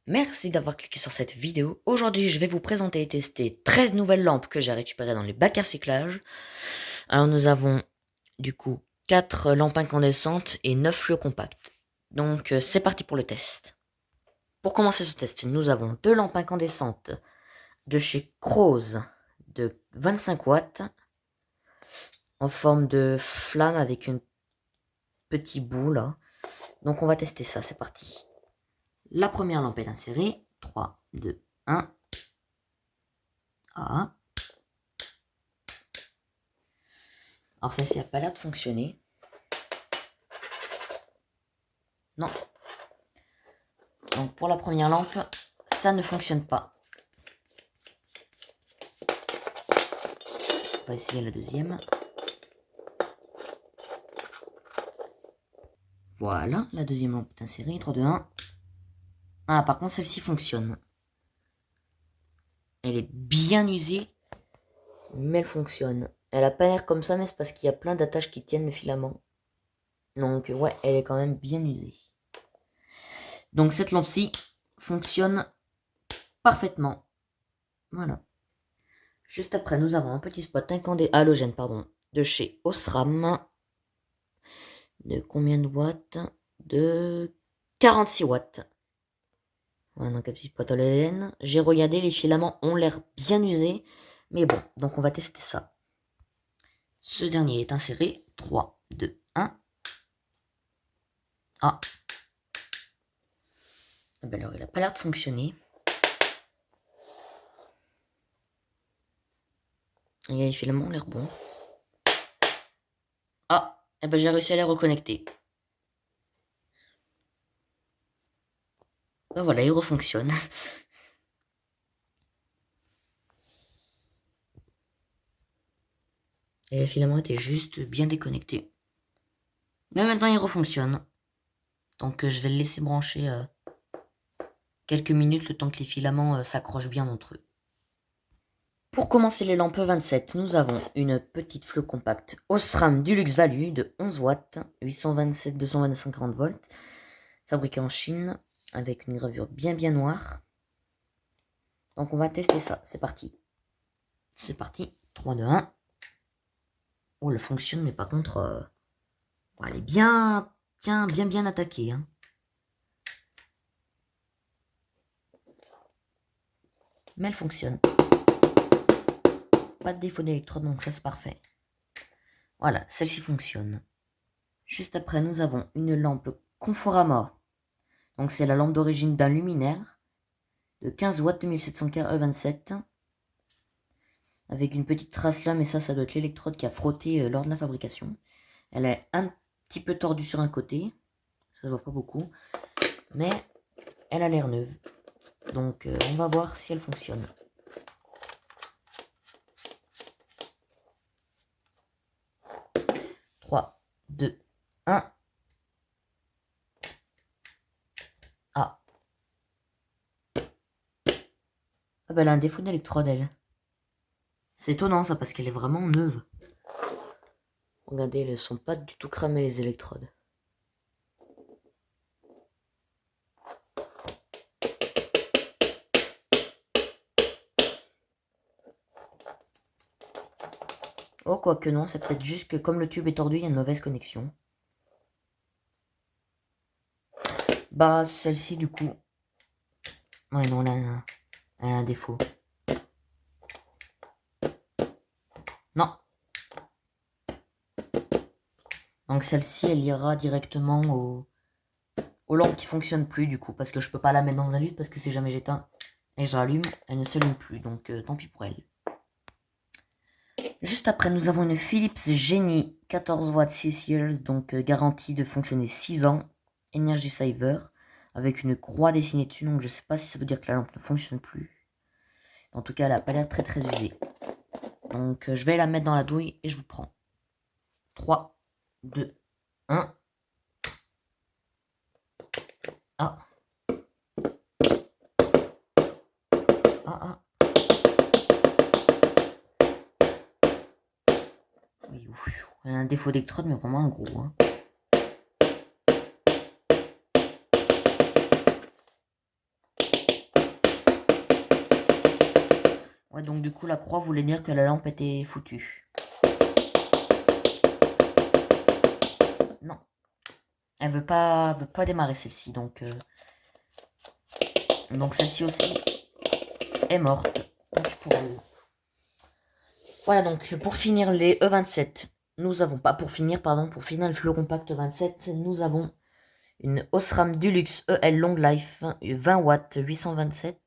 merci d'avoir cliqué sur cette vidéo. Aujourd'hui, je vais vous présenter et tester 13 nouvelles lampes que j'ai récupérées dans les bacs à recyclage. Alors, nous avons du coup 4 lampes incandescentes et 9 fluos compacts. Donc, c'est parti pour le test. Pour commencer ce test, nous avons 2 lampes incandescentes de chez Croze de 25 watts en forme de flamme avec une petit bout là. Donc, on va tester ça, c'est parti. La première lampe est insérée. 3, 2, 1. Ah. Alors celle-ci n'a pas l'air de fonctionner. Non. Donc pour la première lampe, ça ne fonctionne pas. On va essayer la deuxième. Voilà, la deuxième lampe est insérée. 3, 2, 1. Ah, par contre, celle-ci fonctionne. Elle est bien usée, mais elle fonctionne. Elle a pas l'air comme ça, mais c'est parce qu'il y a plein d'attaches qui tiennent le filament. Donc ouais, elle est quand même bien usée. Donc cette lampe-ci fonctionne parfaitement. Voilà. Juste après, nous avons un petit spot halogène de chez Osram. De combien de watts? De 46 watts. Voilà, donc un petit spot halogène. J'ai regardé, les filaments ont l'air bien usés. Mais bon, donc on va tester ça. Ce dernier est inséré. 3, 2, 1. Ah. Ah ben alors, il n'a pas l'air de fonctionner. Et les filaments ont l'air bons. Ah, eh ben j'ai réussi à les reconnecter. Ben voilà, ils refonctionnent. Et les filaments étaient juste bien déconnectés. Mais maintenant, ils refonctionnent. Donc je vais le laisser brancher quelques minutes, le temps que les filaments s'accrochent bien entre eux. Pour commencer les lampes 27, nous avons une petite fleu compacte Osram Dulux Value de 11 watts, 827 240 volts, fabriquée en Chine, avec une gravure bien noire. Donc on va tester ça, c'est parti. C'est parti, 3, 2, 1. Oh, elle fonctionne, mais par contre, elle est bien attaquée. Hein. Mais elle fonctionne. Pas de défaut d'électrode, donc ça c'est parfait. Voilà, celle-ci fonctionne. Juste après, nous avons une lampe Conforama. Donc c'est la lampe d'origine d'un luminaire de 15 watts 2700 E27. Avec une petite trace là, mais ça doit être l'électrode qui a frotté lors de la fabrication. Elle est un petit peu tordue sur un côté. Ça se voit pas beaucoup. Mais elle a l'air neuve. Donc on va voir si elle fonctionne. Trois, 2, 1. Ah. Ah bah elle a un défaut d'électrode elle. C'est étonnant ça parce qu'elle est vraiment neuve. Regardez, elles ne sont pas du tout cramées les électrodes. Oh, quoique non, c'est peut-être juste que comme le tube est tordu, il y a une mauvaise connexion. Bah, celle-ci, du coup... Ouais, non, elle a un défaut. Non. Donc celle-ci, elle ira directement aux lampes qui fonctionnent plus, du coup. Parce que je peux pas la mettre dans un litre, parce que si jamais j'éteins et je rallume, elle ne s'allume plus. Donc tant pis pour elle. Juste après, nous avons une Philips Genie 14 watts 6 years, donc garantie de fonctionner 6 ans, Energy Saver, avec une croix dessinée dessus, donc je sais pas si ça veut dire que la lampe ne fonctionne plus. En tout cas, elle a pas l'air très usée. Donc je vais la mettre dans la douille et je vous prends. 3, 2, 1. Ah. Ah. Oui, ouf. Elle a un défaut d'électrode, mais vraiment un gros. Hein. Ouais, donc du coup, la croix voulait dire que la lampe était foutue. Non. Elle veut pas démarrer celle-ci, donc celle-ci aussi est morte. Tant pis pour elle. Voilà, donc pour finir les E27, nous avons pas pour finir le Flow Compact 27, nous avons une Osram Deluxe EL Long Life 20 watts 827.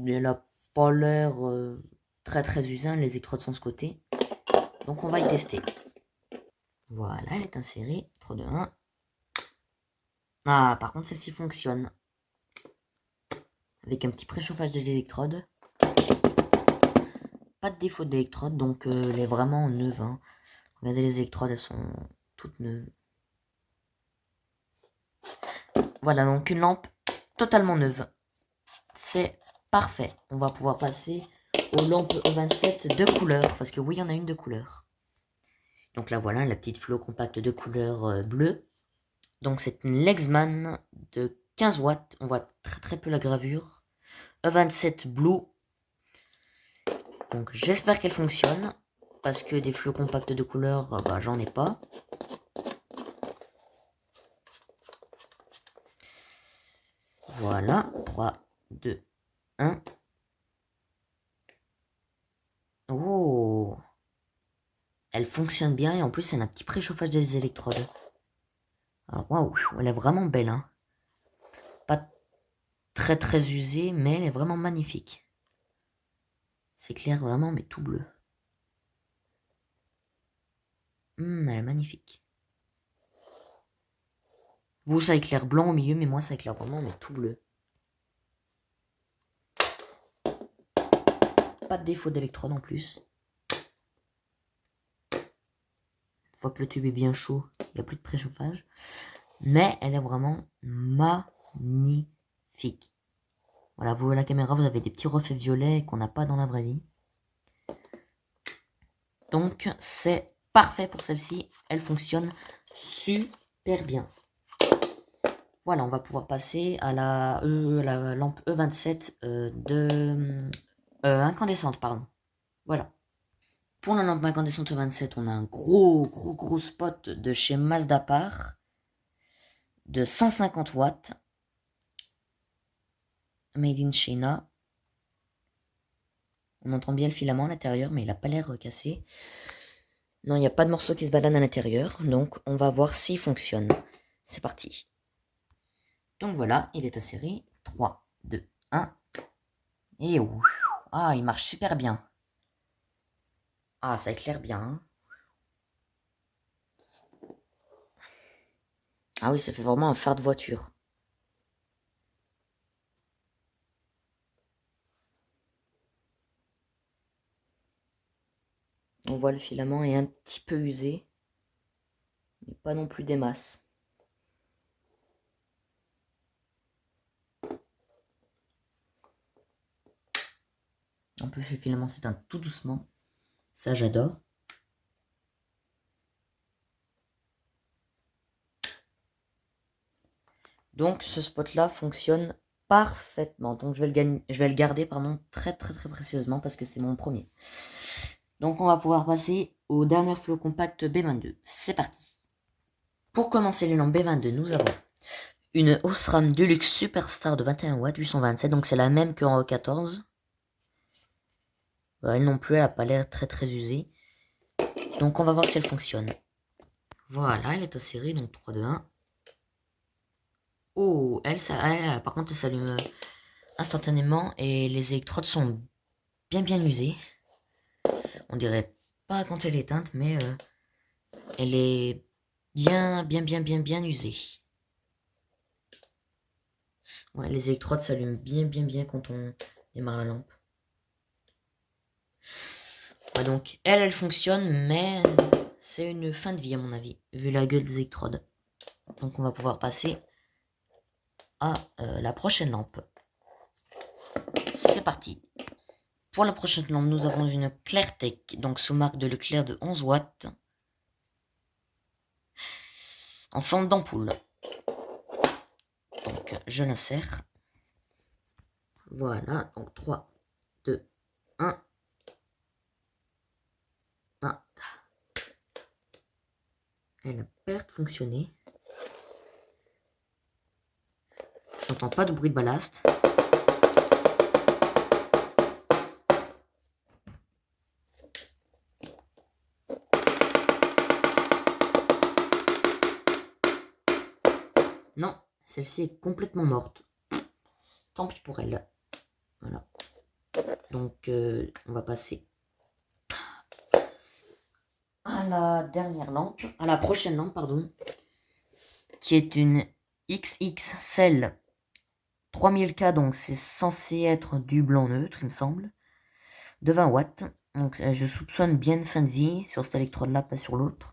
Elle a pas l'air très usée, les électrodes sont de ce côté. Donc on va y tester. Voilà, elle est insérée. 3, 2, 1. Ah, par contre celle-ci fonctionne. Avec un petit préchauffage des électrodes. Pas de défaut d'électrode, donc elle est vraiment neuve. Hein. Regardez, les électrodes, elles sont toutes neuves. Voilà, donc une lampe totalement neuve. C'est parfait. On va pouvoir passer aux lampes E27 de couleur, parce que oui, il y en a une de couleur. Donc là, voilà, la petite Flow Compact de couleur bleue. Donc c'est une Lexman de 15 watts. On voit très peu la gravure. E27 Blue. Donc j'espère qu'elle fonctionne. Parce que des Flow Compacts de couleur, bah, j'en ai pas. Voilà. 3, 2, 1. Oh, elle fonctionne bien et en plus elle a un petit préchauffage des électrodes. Alors waouh, elle est vraiment belle, hein. Pas très usée, mais elle est vraiment magnifique. C'est clair vraiment, mais tout bleu. Elle est magnifique. Vous, ça éclaire blanc au milieu, mais moi ça éclaire vraiment, mais tout bleu. Pas de défaut d'électrode en plus. Une fois que le tube est bien chaud, il n'y a plus de préchauffage. Mais elle est vraiment magnifique. Voilà, vous à la caméra, vous avez des petits reflets violets qu'on n'a pas dans la vraie vie. Donc c'est parfait pour celle-ci. Elle fonctionne super bien. Voilà, on va pouvoir passer à la lampe E27 incandescente, pardon. Voilà. Pour la lampe incandescente E27, on a un gros spot de chez Mazdapar de 150 watts. Made in China. On entend bien le filament à l'intérieur, mais il n'a pas l'air cassé. Non, il n'y a pas de morceau qui se balade à l'intérieur, donc on va voir s'il fonctionne. C'est parti. Donc voilà, il est inséré. 3, 2, 1. Et ouh. Ah, il marche super bien. Ah, ça éclaire bien. Hein. Ah oui, ça fait vraiment un phare de voiture. On voit le filament est un petit peu usé. Mais pas non plus des masses. En plus, le filament s'éteint tout doucement. Ça, j'adore. Donc, ce spot-là fonctionne parfaitement. Donc, je vais le garder très précieusement parce que c'est mon premier. Donc, on va pouvoir passer au dernier Flow Compact B22. C'est parti. Pour commencer les lampes B22, nous avons une Osram Deluxe Superstar de 21 watts 827. Donc, c'est la même qu'en E14. Elle non plus, elle n'a pas l'air très usée. Donc, on va voir si elle fonctionne. Voilà, elle est insérée. Donc, 3, 2, 1. Oh, par contre, elle s'allume instantanément et les électrodes sont bien usées. On dirait pas quand elle est éteinte, mais elle est bien usée. Ouais, les électrodes s'allument bien quand on démarre la lampe. Ouais, donc elle fonctionne, mais c'est une fin de vie à mon avis, vu la gueule des électrodes. Donc on va pouvoir passer à la prochaine lampe. C'est parti. Pour la prochaine lampe, nous avons une Clartec, donc sous marque de Leclerc de 11 watts. En forme d'ampoule. Donc je l'insère. Voilà, donc 3, 2, 1. Ah. Elle a pas l'air de fonctionner. J'entends pas de bruit de ballast. Non, celle-ci est complètement morte. Tant pis pour elle. Voilà. Donc, on va passer à la dernière lampe, à la prochaine lampe, pardon, qui est une XXL 3000K, donc c'est censé être du blanc neutre, il me semble, de 20 watts. Donc, je soupçonne bien une fin de vie sur cette électrode-là, pas sur l'autre.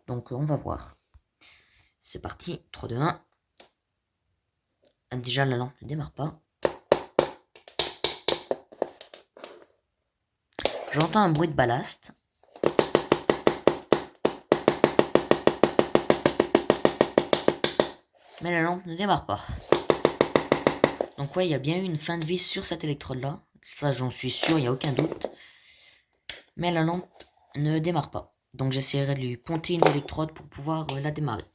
Donc, on va voir. C'est parti, 3, 2, 1. Ah, déjà, la lampe ne démarre pas. J'entends un bruit de ballast. Mais la lampe ne démarre pas. Donc ouais, il y a bien eu une fin de vie sur cette électrode-là. Ça, j'en suis sûr, il n'y a aucun doute. Mais la lampe ne démarre pas. Donc j'essaierai de lui ponter une électrode pour pouvoir la démarrer.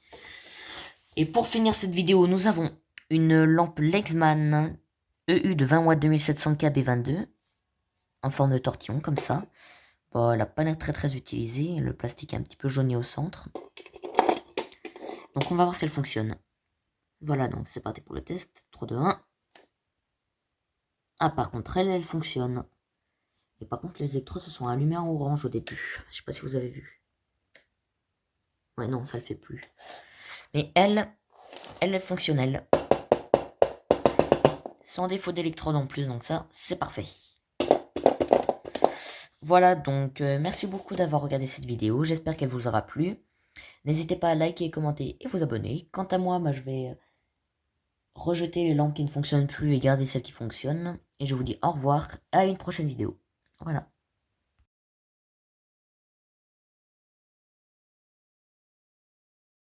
Et pour finir cette vidéo, nous avons une lampe Lexman EU de 20 watts 2700K B22. En forme de tortillon, comme ça. Bon, elle n'a pas l'air très utilisée. Le plastique est un petit peu jauni au centre. Donc on va voir si elle fonctionne. Voilà, donc c'est parti pour le test. 3, 2, 1. Ah, par contre, elle fonctionne. Et par contre, les électrodes se sont allumées en orange au début. Je sais pas si vous avez vu. Ouais, non, ça le fait plus. Mais elle est fonctionnelle. Sans défaut d'électrode en plus, donc ça, c'est parfait. Voilà, donc merci beaucoup d'avoir regardé cette vidéo. J'espère qu'elle vous aura plu. N'hésitez pas à liker, commenter et vous abonner. Quant à moi, je vais rejeter les lampes qui ne fonctionnent plus et garder celles qui fonctionnent. Et je vous dis au revoir, à une prochaine vidéo. Voilà.